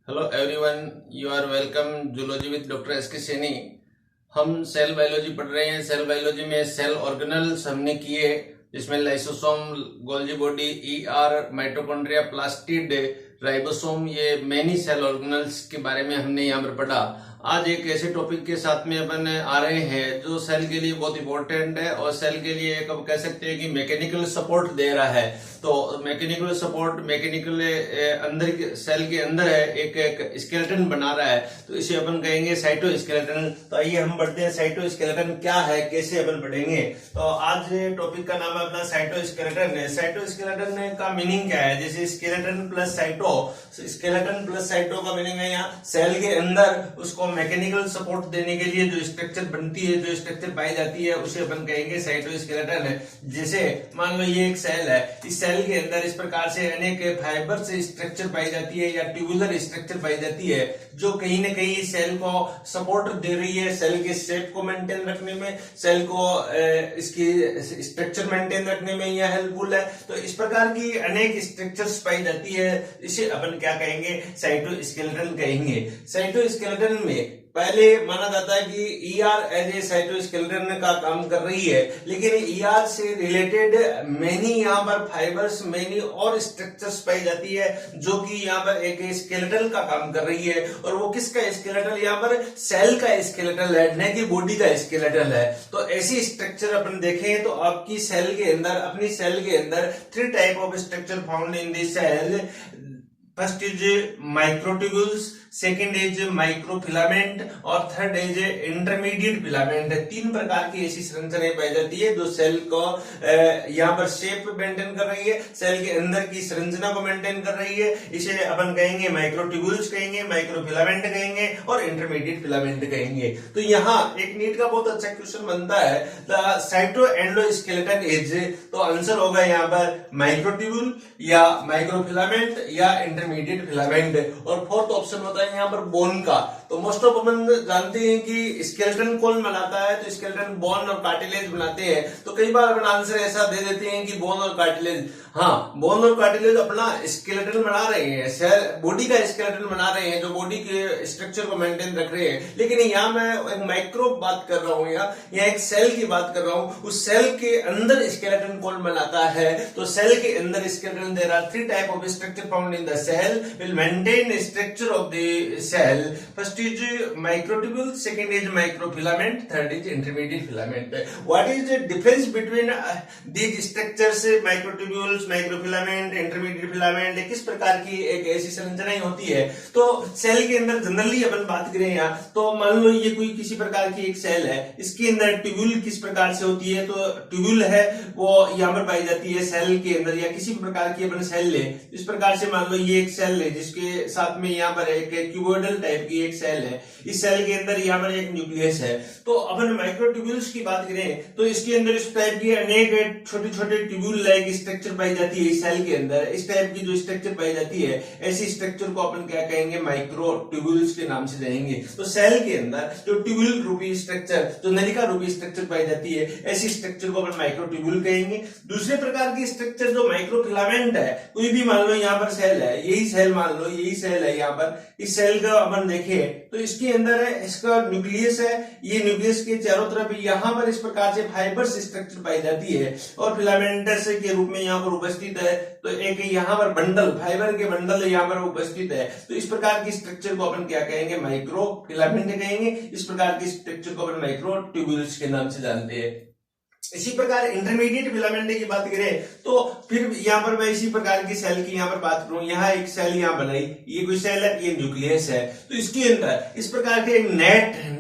Hello everyone, you are welcome zoology with doctor S K Saini. हम cell biology पढ़ रहे हैं। सेल बायोलॉजी में सेल ऑर्गेनल्स हमने किए, जिसमें lysosome, Golgi body, ER, mitochondria, plastid, ribosome, ये मैनी सेल ऑर्गेनल्स के बारे में हमने यहाँ पर पढ़ा। आज एक ऐसे टॉपिक के साथ में अपन आ रहे हैं जो सेल के लिए बहुत इंपॉर्टेंट है और सेल के लिए एक कह सकते हैं कि मैकेनिकल सपोर्ट दे रहा है। तो मैकेनिकल सपोर्ट, मैकेनिकल अंदर सेल के अंदर है, एक स्केलेटन बना रहा है, तो इसे अपन कहेंगे साइटोस्केलेटन। तो आइए हम पढ़ते हैं साइटोस्केलेटन क्या है, कैसे अपन पढ़ेंगे। तो आज टॉपिक का नाम है अपना साइटोस्केलेटन। साइटोस्केलेटन का मीनिंग क्या है? जैसे skeleton plus cyto, skeleton plus cyto का मीनिंग है यहाँ सेल के अंदर उसको मैकेनिकल सपोर्ट देने के लिए जो स्ट्रक्चर बनती है, जो स्ट्रक्चर पाई जाती है, उसे अपन कहेंगे साइटोस्केलेटन है। जैसे मान लो ये एक सेल है, इस सेल के अंदर इस प्रकार से अनेक फाइबर से स्ट्रक्चर पाई जाती है या ट्यूबुलर स्ट्रक्चर पाई जाती है, जो कहीं ना कहीं सेल को सपोर्ट दे रही है, सेल के शेप को मेंटेन रखने में, सेल को इसकी स्ट्रक्चर मेंटेन रखने में यह हेल्पफुल है। तो इस प्रकार की अनेक स्ट्रक्चर्स पाई जाती है, इसे अपन क्या कहेंगे? साइटोस्केलेटन कहेंगे। साइटोस्केलेटन में पहले माना जाता है कि ईआर एज ए साइटोस्केलेटन का काम कर रही है, लेकिन ईआर से रिलेटेड मैनी यहाँ पर फाइबर्स, मैनी और स्ट्रक्चर्स पाई जाती है, जो कि यहाँ पर एक स्केलेटल का काम कर रही है। और वो किसका स्केलेटल? यहाँ पर सेल का स्केलेटल है, न कि बॉडी का स्केलेटल है। तो ऐसी स्ट्रक्चर अपन देखें तो आपकी सेल के अंदर, अपनी सेल के अंदर 3 type of structure found in this cell. First is microtubules, second is microfilament और थर्ड इज इंटरमीडिएट फिलामेंट। 3 प्रकार की ऐसी संरचनाएं पाई जाती है जो सेल को यहाँ पर शेप मेंटेन कर रही है, सेल के अंदर की संरचना को मेंटेन कर रही है। इसे अपन कहेंगे माइक्रोट्यूब्यूल्स कहेंगे, माइक्रोफिलामेंट कहेंगे और इंटरमीडिएट फिलामेंट कहेंगे। तो यहाँ एक नीट का बहुत अच्छा क्वेश्चन बनता है, द साइटोएंडोस्केलेटन इज, तो आंसर होगा यहाँ पर माइक्रोट्यूब्यूल या माइक्रोफिलामेंट या इंटरमीडिएट फिलामेंट। और फोर्थ ऑप्शन होता है यहाँ पर बोन का। तो मोस्ट ऑफ अपन जानते हैं कि स्केलेटन कौन बनाता है, तो स्केलेटन बोन और कार्टिलेज बनाते हैं। तो कई बार अपन आंसर ऐसा दे देते हैं कि बोन और कार्टिलेज। हाँ, बोन और कार्टिलेज अपना स्केलेटन बना रहे हैं, सेल बॉडी का स्केलेटन बना रहे हैं, जो बॉडी के स्ट्रक्चर को मेंटेन रख रहे हैं। लेकिन यहाँ मैं एक माइक्रो बात कर रहा हूँ, यहाँ एक सेल की बात कर रहा हूँ। उस सेल के अंदर स्केलेटन कौन बनाता है? तो सेल के अंदर skeleton, there are 3 type of structure found in the cell will maintain structure of the cell. First is microtubule, second is microfilament, third is intermediate filament. What is the difference between these structures, microtubules, microfilament, intermediate filament? किस प्रकार की एक ऐसी संरचनाएं होती है? तो cell के अंदर जनरली अपन बात करें यहाँ, तो मान लो ये कोई किसी प्रकार की एक सेल है, इसके अंदर ट्यूब्यूल किस प्रकार से होती है? तो ट्यूब्यूल है वो यहाँ पर पाई जाती है सेल के अंदर, या किसी प्रकार की अपन सेल ले, इस प्रकार से मान लो ये एक सेल है जिसके साथ में यहाँ पर एक क्यूबोइडल टाइप की एक सेल है। इस सेल के अंदर यहाँ पर एक न्यूक्लियस है। तो अपन माइक्रोट्यूब्यूल्स की बात करें तो इसके अंदर इस टाइप की अनेक छोटे छोटे ट्यूब्यूल लाइक स्ट्रक्चर पाई जाती है। इस सेल के अंदर इस टाइप की जो स्ट्रक्चर पाई जाती है, ऐसी स्ट्रक्चर को अपन क्या कहेंगे? माइक्रोट्यूब्यूल्स के नाम से जानेंगे। तो सेल के अंदर जो ट्यूब्यूल रूपी स्ट्रक्चर, जो नलिका रूपी स्ट्रक्चर पाई जाती है, ऐसी स्ट्रक्चर को अपन माइक्रोट्यूब्यूल कहेंगे। दूसरे प्रकार की स्ट्रक्चर जो माइक्रोफिलामेंट है, कोई भी मान लो यहाँ पर सेल है, यही सेल मान लो, यही सेल है यहाँ पर, इस सेल का अपन देखें तो इसके अंदर है, इसका न्यूक्लियस है, ये न्यूक्लियस के चारों तरफ यहाँ पर इस प्रकार से फाइबर्स स्ट्रक्चर पाई जाती है और फिलामेंटस के रूप में यहाँ पर उपस्थित है। तो एक यहाँ पर बंडल, फाइबर के बंडल यहाँ पर उपस्थित है। तो इस प्रकार की स्ट्रक्चर को अपन क्या कहेंगे? माइक्रो फिलामेंट कहेंगे। इस प्रकार की स्ट्रक्चर को अपन माइक्रोट्यूब्यूल्स के नाम से जानते हैं। इसी प्रकार इंटरमीडिएट फिलामेंट की बात करें तो फिर यहाँ पर मैं इसी प्रकार की सेल की यहाँ पर बात करूं, यहाँ एक सेल यहाँ बनाई, ये कोई सेल है, ये न्यूक्लियस है। तो इसके अंदर इस प्रकार के एक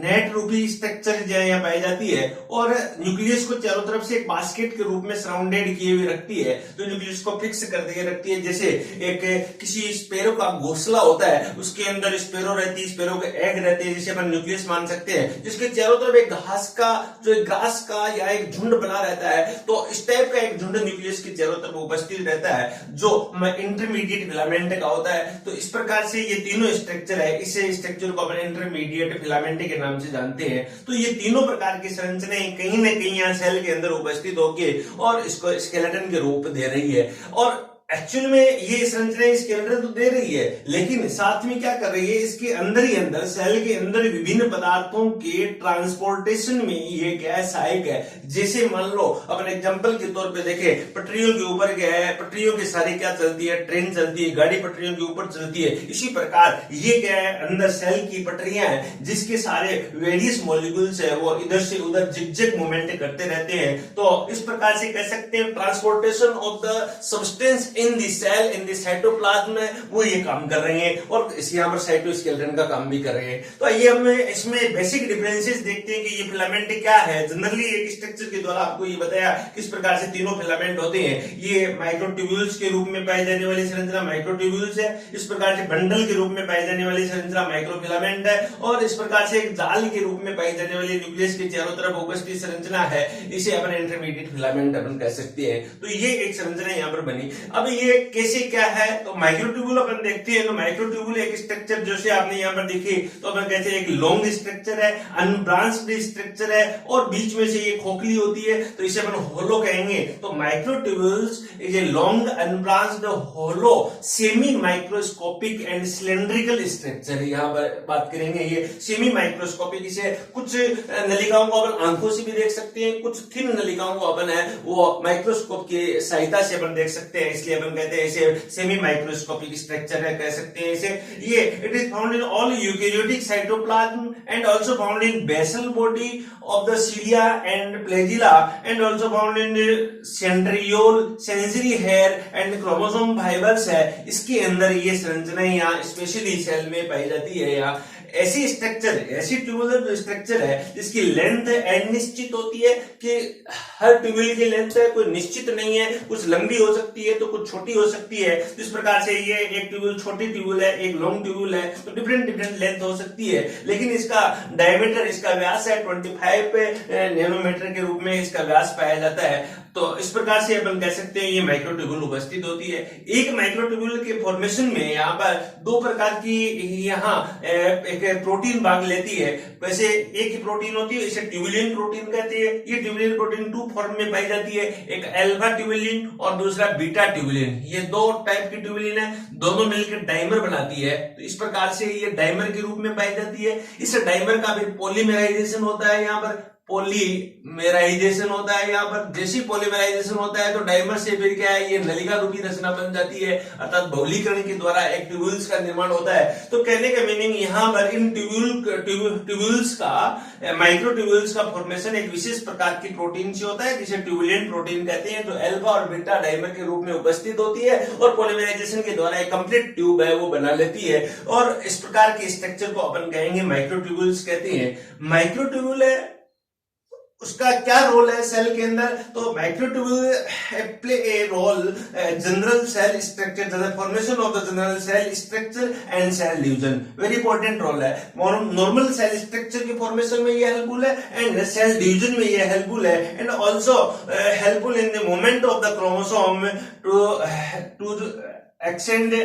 नेट रूपी स्ट्रक्चर जो है यहाँ पाई जाती है और न्यूक्लियस को चारों तरफ से एक बास्केट के रूप में सराउंडेड किए हुए रखती है, जो न्यूक्लियस को फिक्स करके रखती है। जैसे एक किसी स्पेरो का घोंसला होता है, उसके अंदर स्पेरो रहती है, स्पेरो के एग रहते हैं, जिसे अपन न्यूक्लियस मान सकते हैं, जिसके चारों तरफ एक घास का, जो ग्रास का या एक झुंड बना रहता है। तो इस टाइप का एक झुंड न्यूक्लियस के चारों तरफ उपस्थित रहता है, जो इंटरमीडिएट फिलामेंट का होता है। तो इस प्रकार से ये तीनों स्ट्रक्चर है, इसे स्ट्रक्चर को अपन इंटरमीडिएट फिलामेंट के नाम से जानते हैं। तो ये तीनों प्रकार की संरचनाएं कहीं ना कहीं यहाँ सेल के अंदर उपस्थित होकर और इसको स्केलेटन के रूप दे रही है। और एक्चुअल में ये संरचना इसके अंदर तो दे रही है, लेकिन साथ में क्या कर रही है, इसके अंदर ही अंदर सेल के अंदर विभिन्न पदार्थों के ट्रांसपोर्टेशन में ये क्या है, सहायक है। जैसे मान लो अपन एग्जांपल के तौर पे देखें, पटरियों के ऊपर क्या है, पटरियों के सारे क्या चलती है, ट्रेन चलती है, गाड़ी पटरियों के ऊपर चलती है। इसी प्रकार ये क्या है, अंदर सेल की पटरियां हैं जिसके सारे वेरियस मॉलिक्यूल्स है वो इधर से उधर जिगजैग मूवमेंट करते रहते हैं। तो इस प्रकार से कह सकते हैं transportation of the substance in the cell in the cytoplasm वो ये काम कर रहे हैं, और इस यहाँ पर साइटोस्केलेटन का काम भी कर रहे हैं। तो ये हम इसमें बेसिक डिफरेंसेस देखते हैं कि ये फिलामेंट क्या है। जनरली एक स्ट्रक्चर के द्वारा आपको ये बताया किस प्रकार से तीनों फिलामेंट होते हैं। ये माइक्रोट्यूब्यूल्स के रूप में पाई जाने वाली संरचना माइक्रोट्यूब्यूल्स है, इस प्रकार से बंडल के रूप में पाई जाने वाली संरचना माइक्रोफिलामेंट है, और इस प्रकार से एक जाल के रूप में पाई जाने वाली न्यूक्लियस के चारों तरफ उपस्थित संरचना है, इसे अपन इंटरमीडिएट फिलामेंट अपन कह सकते हैं। तो ये एक संरचना यहाँ पर बनी। अब ये कैसे क्या है, तो माइक्रोट्यूब्यूल अपन देखते हैं। तो माइक्रोट्यूब्यूल एक स्ट्रक्चर जैसे आपने यहाँ पर देखी, तो अपन कहते हैं एक लॉन्ग स्ट्रक्चर है, अनब्रांच्ड स्ट्रक्चर है, और बीच में से ये खोखली होती है, तो इसे अपन होलो कहेंगे। तो microtubules is a long unbranched hollow semi microscopic and cylindrical structure. यहाँ पर बात करेंगे ये सेमी माइक्रोस्कोपिक, इसे कुछ नलिकाओं को अपन आंखों से भी देख सकते हैं, कुछ थिन नलिकाओं को अपन है वो माइक्रोस्कोप की सहायता से अपन देख सकते हैं, इसलिए अपन कहते हैं इसे सेमी माइक्रोस्कोपिक स्ट्रक्चर है, कह सकते हैं इसे। ये it is found in all eukaryotic cytoplasm and also found in basal body of the cilia and flagella and also found in centriole sensory hair and chromosome fibres है। इसके अंदर ये संरचना यहाँ स्पेशली सेल में पाई जाती है। यहाँ ऐसी स्ट्रक्चर, ऐसी ट्यूबुलर स्ट्रक्चर है जिसकी लेंथ अनिश्चित होती है, कि हर ट्यूबुल की लेंथ है कोई निश्चित नहीं है, कुछ लंबी हो सकती है तो कुछ छोटी हो सकती है। तो इस प्रकार से ये एक ट्यूबुल छोटी ट्यूबुल है, एक लॉन्ग ट्यूबुल है, तो डिफरेंट लेंथ हो सकती है, लेकिन इसका डायमीटर, इसका व्यास है 25 नैनोमीटर के रूप में इसका व्यास पाया जाता है। तो इस प्रकार से अपन कह सकते हैं ये माइक्रोट्यूबुल उपस्थित होती है। एक माइक्रोट्यूबुल के फॉर्मेशन में यहाँ पर दो प्रकार की यहाँ एक प्रोटीन भाग लेती है। वैसे एक ही प्रोटीन होती है, इसे ट्यूबुलिन प्रोटीन कहते हैं। ये ट्यूबुलिन प्रोटीन टू फॉर्म में पाई जाती है, एक अल्फा ट्यूबुलिन और दूसरा बीटा ट्यूबुलिन। ये दो टाइप की ट्यूबुलिन है, दोनों मिलकर डाइमर बनाती है। तो इस प्रकार से ये डाइमर के रूप में पाई जाती है। इस डाइमर का भी पॉलीमराइजेशन होता है, यहाँ पर पॉलीमेराइजेशन होता है। यहाँ पर जैसी पॉलीमेराइजेशन होता है तो डाइमर से फिर क्या है, ये नलिका रूपी रचना बन जाती है, अर्थात बहुलीकरण के द्वारा एक ट्यूब्यूल्स का निर्माण होता है। तो कहने का मीनिंग यहाँ पर इन ट्यूब्यूल्स का, माइक्रोट्यूब्यूल्स का फॉर्मेशन एक विशेष प्रकार की प्रोटीन से होता है जिसे ट्यूबुलिन प्रोटीन कहते हैं, जो अल्फा और बीटा डाइमर के रूप में उपस्थित होती है और पॉलीमराइजेशन के द्वारा एक कंप्लीट ट्यूब है वो बना लेती है। और इस प्रकार के स्ट्रक्चर को अपन कहेंगे माइक्रोट्यूब्यूल्स कहते हैं। माइक्रोट्यूब्यूल है, उसका क्या रोल है सेल के अंदर, तो microtubule play a role general cell structure, formation of the general cell structure and cell division. Very important role है। नॉर्मल सेल स्ट्रक्चर की फॉर्मेशन में ये हेल्पफुल है एंड सेल डिवीजन में ये हेल्पफुल है, and also helpful in the movement of the chromosome to extend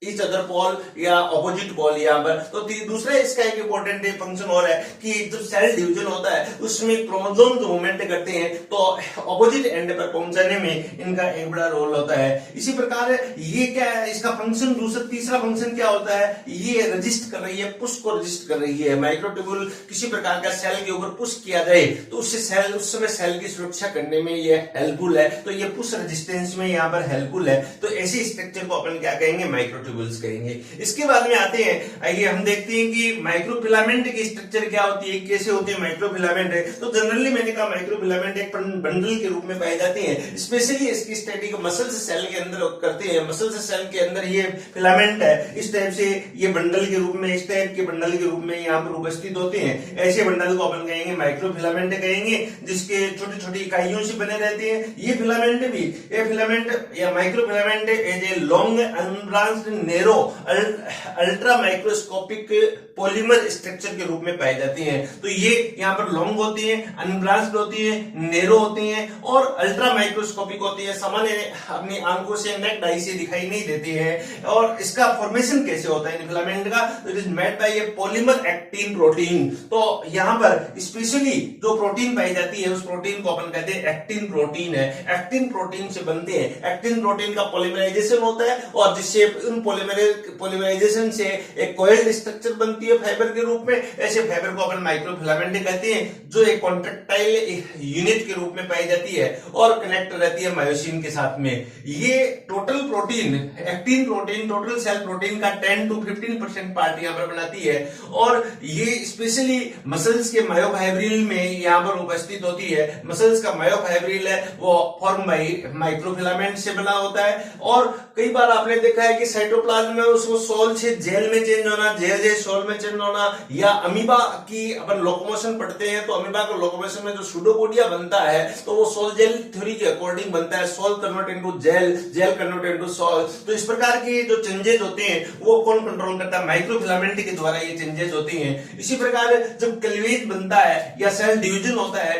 each other pole या opposite pole. यहाँ पर तो दूसरा इसका एक इंपॉर्टेंट फंक्शन और है कि जब सेल डिवीजन होता है उसमें क्रोमोसोम जो मूवमेंट करते हैं तो ऑपोजिट एंड पर पहुंचाने में इनका एक बड़ा रोल होता है। इसी प्रकार ये क्या है, इसका फंक्शन दूसरा तीसरा फंक्शन क्या होता है, ये रजिस्ट कर रही है, पुश को रजिस्ट कर रही है। माइक्रोट्यूब्यूल किसी प्रकार का सेल के ऊपर पुश किया जाए तो उससे सेल उस समय सेल की सुरक्षा करने में ये हेल्पफुल है, तो ये पुश रेजिस्टेंस में यहाँ पर हेल्पफुल है। तो ऐसे स्ट्रक्चर को अपन क्या कहेंगे, माइक्रोट्यूब्यूल्स कहेंगे। इसके बाद में आते हैं, आइए हम देखते हैं कि माइक्रोफिलामेंट की स्ट्रक्चर क्या होती है, कैसे होते हैं माइक्रोफिलामेंट है। तो जनरली मैंने कहा माइक्रोफिलामेंट एक बंडल के रूप में पाए जाते हैं, स्पेशली इसकी स्टडी को मसल्स सेल के अंदर करते हैं। मसल्स सेल के अंदर ये फिलामेंट है, इस टाइप से ये बंडल के रूप में, इस टाइप के बंडल के रूप में यहाँ पर उपस्थित होते हैं। ऐसे बंडल को अपन कहेंगे माइक्रोफिलामेंट कहेंगे, जिसके छोटी छोटी इकाइयों से बने रहते हैं। ये फिलामेंट भी, ये फिलामेंट या microfilament as a long unbranched narrow ultra microscopic polymer structure के रूप में पाई जाती हैं। तो ये यहाँ पर लॉन्ग होती है, अनब्रांच्ड होती है, नेरो होती है और अल्ट्रा माइक्रोस्कोपिक होती है। सामान्य अपनी आंखों से नेक्ड आई से दिखाई नहीं देती है। और इसका फॉर्मेशन कैसे होता है फिलामेंट का? It is made by A polymer actin protein. तो यहाँ पर स्पेशली जो प्रोटीन पाई जाती है उस प्रोटीन को अपन कहते हैं एक्टिन प्रोटीन है। एक्टिन प्रोटीन से बनते हैं। एक्टिन प्रोटीन का पॉलीमराइजेशन होता है और जिससे उन पॉलीमराइजेशन से एक कोइल्ड स्ट्रक्चर बनती है फाइबर के रूप में। ऐसे फाइबर को अपन माइक्रोफिलामेंट कहते हैं, जो एक कॉन्ट्रैक्टाइल यूनिट के रूप में पाई जाती है और कनेक्ट रहती है मायोसिन के साथ में। ये total protein, actin protein, total sale protein का 10 to 15% पार्ट यहाँ पर बनाती है और ये स्पेशली मसल्स के मायोफाइब्रिल में यहाँ पर उपस्थित होती है। मसल्स का मायोफाइब्रिल है वो फॉर्म बाय माइक्रोफिलामेंट से बना होता है। और कई बार आपने देखा है कि साइटोप्लाज्म में उसको सोल से जेल में चेंज होना, जेल से सोल में चेंज होना, या अमीबा की अपन लोकोमोशन पढ़ते हैं तो अमीबा को लोकोमोशन में जो सूडोपोडिया बनता है तो वो सोल जेल थ्योरी के अकॉर्डिंग बनता है। Sol convert into gel, gel convert into sol. तो इस प्रकार के जो चेंजेस होते हैं वो कौन कंट्रोल करता है? माइक्रोफिलामेंट के द्वारा ये चेंजेस होती हैं। इसी प्रकार जब क्लीवेज बनता है या सेल डिवीजन होता है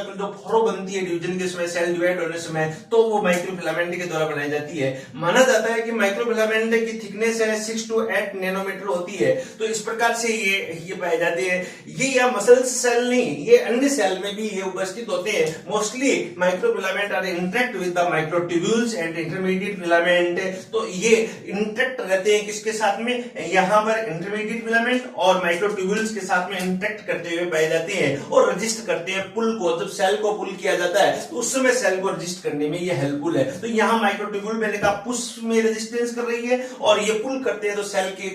तो जो फोरो बनती है डिवीजन के समय, सेल डिवाइड होने समय, तो वो माइक्रोफिलामेंट के द्वारा बनाई जाती है। माना जाता है कि माइक्रोफिलामेंट की थिकनेस है 6 to 8 नैनोमीटर होती है। तो इस प्रकार से ये पाए जाते हैं। ये या मसल सेल नहीं, ये अन्य सेल में भी ये उपस्थित होते हैं। Mostly microfilament are interact with the microtubules and intermediate filament. तो ये इंटरेक्ट रहते हैं किसके साथ में? यहाँ पर इंटरमीडिएट फिलामेंट और माइक्रोट्यूब्यूल्स के साथ में इंटरेक्ट करते हुए पाए जाते हैं और रजिस्ट करते हैं पुल को। जब सेल को पुल किया जाता है तो उस समय सेल को रजिस्ट करने में ये हेल्पफुल है। तो यहाँ माइक्रोट्यूब्यूल मैंने कहा पुश में रेजिस्टेंस कर रही है और ये पुल करते हैं तो सेल की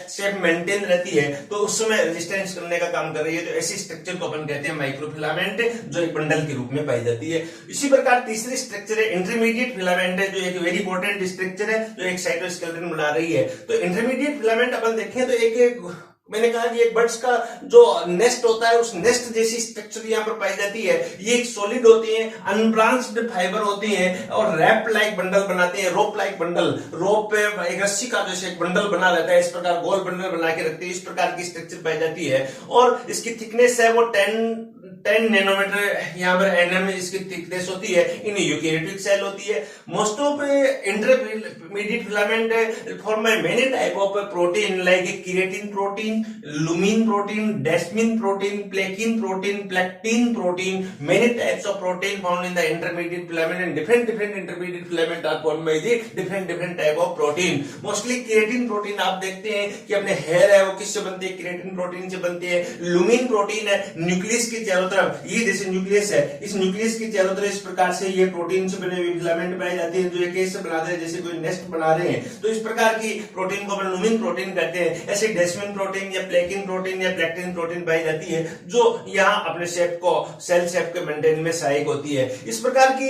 शेप मेंटेन रहती है, तो उस समय रेजिस्टेंस करने का काम कर रही है। तो ऐसी स्ट्रक्चर को अपन कहते हैं माइक्रोफिलामेंट, जो एक बंडल के रूप में पाई जाती है। इसी प्रकार तीसरी स्ट्रक्चर है इंटरमीडिएट फिलामेंट है, जो एक वेरी इंपॉर्टेंट स्ट्रक्चर है जो एक साइटोस्केलेटन बना रही है। तो इंटरमीडिएट फिलामेंट अपन देखें तो एक मैंने कहा कि एक बर्ड्स का जो नेस्ट होता है उस नेस्ट जैसी स्ट्रक्चर यहाँ पर पाई जाती है। ये एक सॉलिड होती है, अनब्रांच्ड फाइबर होती हैं और रैप लाइक बंडल बनाते हैं, रोप लाइक बंडल। रोप पे एक रस्सी का जैसे एक बंडल बना रहता है, इस प्रकार गोल बंडल बना के रखते हैं। इस प्रकार की स्ट्रक्चर पाई जाती है और इसकी थिकनेस है वो 10 नैनोमीटर यहाँ पर एनएम इसकी थिकनेस होती है। इन यूकेरियोटिक सेल होती है। Most of intermediate filament form by many type of protein like keratin protein, lamin protein, desmin protein, plakin protein, plectin protein, many types of protein found in the intermediate filament and different intermediate filament are formed by the different type of protein. Mostly keratin protein आप देखते हैं कि अपने hair है वो किससे बनते हैं? केराटिन प्रोटीन से बनते हैं। लुमिन प्रोटीन है न्यूक्लियस के चारों तरफ, ये जैसे न्यूक्लियस है, इस न्यूक्लियस के चारों तरफ इस प्रकार से ये प्रोटीन से बने हुए फिलामेंट पाए जाते हैं जो एक कैसे बनाते हैं जैसे कोई नेस्ट बना रहे हैं। तो इस प्रकार की प्रोटीन को अपन लुमिन प्रोटीन कहते हैं। ऐसे डेस्मिन प्रोटीन या प्लेकिन प्रोटीन या प्लेक्टिन प्रोटीन पाई जाती है जो यहाँ अपने शेप को सेल शेप के मेंटेन में सहायक होती है। इस प्रकार की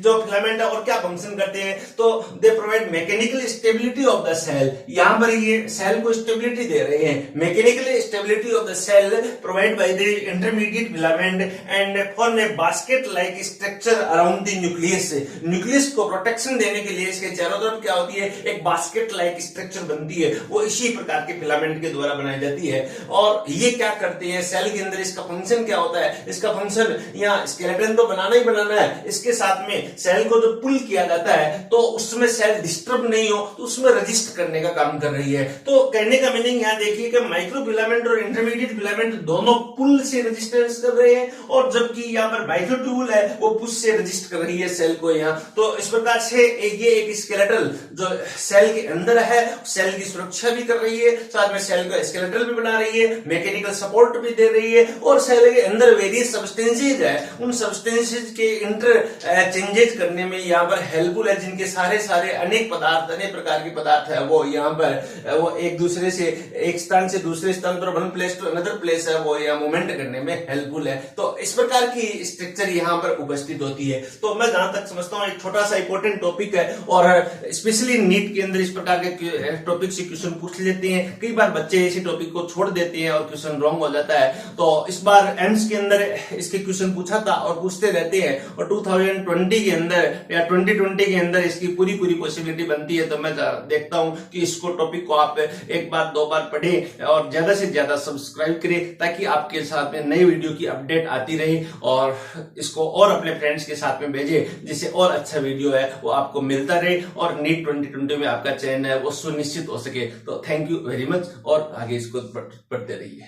जो फिलामेंट है और क्या फंक्शन करते हैं? तो they provide mechanical stability of the cell. यहाँ पर ये सेल को स्टेबिलिटी दे रहे हैं। Mechanical stability of the cell provide by the intermediate filament and form a basket like structure around the nucleus. Nucleus को प्रोटेक्शन देने के लिए इसके चारों तरफ क्या होती है? एक बास्केट लाइक स्ट्रक्चर बनती है, वो इसी प्रकार के फिलामेंट के द्वारा बनाई जाती है। और ये क्या करते हैं सेल के अंदर? इसका फंक्शन क्या होता है? इसका फंक्शन यहाँ स्केलेटन तो बनाना ही बनाना है, इसके साथ में सेल को जो पुल किया जाता है तो उसमें सेल डिस्टर्ब नहीं हो तो उसमें रजिस्ट करने का काम कर रही है। तो कहने का मीनिंग यहाँ देखिए कि माइक्रोफिलामेंट और इंटरमीडिएट फिलामेंट दोनों पुल से रेजिस्टेंस कर रहे हैं और जबकि यहाँ पर माइक्रोट्यूबुल है वो पुश से रजिस्ट कर रही है सेल को यहाँ। तो इस प्रकार से ये एक स्केलेटल जो सेल के अंदर है सेल की सुरक्षा भी कर रही है, साथ में सेल का स्केलेटल भी बना रही है, मैकेनिकल सपोर्ट भी दे रही है और सेल के अंदर वेरियस सब्सटेंसेज है उन सब्सटेंसेज के इंटर चेंजेज करने में यहाँ पर हेल्पफुल है, जिनके सारे अनेक पदार्थ अनेक प्रकार के पदार्थ है वो यहाँ पर वो एक दूसरे से एक स्थान से दूसरे स्थान पर one place to another place है वो यहाँ मूवमेंट करने में हेल्पफुल है। है, तो इस प्रकार की स्ट्रक्चर यहाँ पर उपस्थित होती है। तो मैं जहां तक समझता हूँ एक छोटा सा इंपॉर्टेंट टॉपिक है, और स्पेशली नीट के अंदर इस प्रकार के टॉपिक से क्वेश्चन पूछ लेते हैं। कई बार बच्चे इसी टॉपिक को छोड़ देते हैं और क्वेश्चन रॉन्ग हो जाता है। तो इस बार एम्स के अंदर इसके क्वेश्चन पूछा था और पूछते रहते हैं, और 2020 के अंदर या 2020 के अंदर इसकी पूरी पॉसिबिलिटी बनती है। तो मैं देखता हूं कि इसको टॉपिक को आप एक बार दो बार पढ़ें और ज्यादा से ज्यादा सब्सक्राइब करें, ताकि आपके साथ में नई वीडियो की अपडेट आती रहे, और इसको और अपने फ्रेंड्स के साथ में भेजें, जिससे और अच्छा वीडियो है वो आपको मिलता रहे और नीट 2020 में आपका चयन है वो सुनिश्चित हो सके। तो थैंक यू वेरी मच, और आगे इसको पढ़ते रहिए।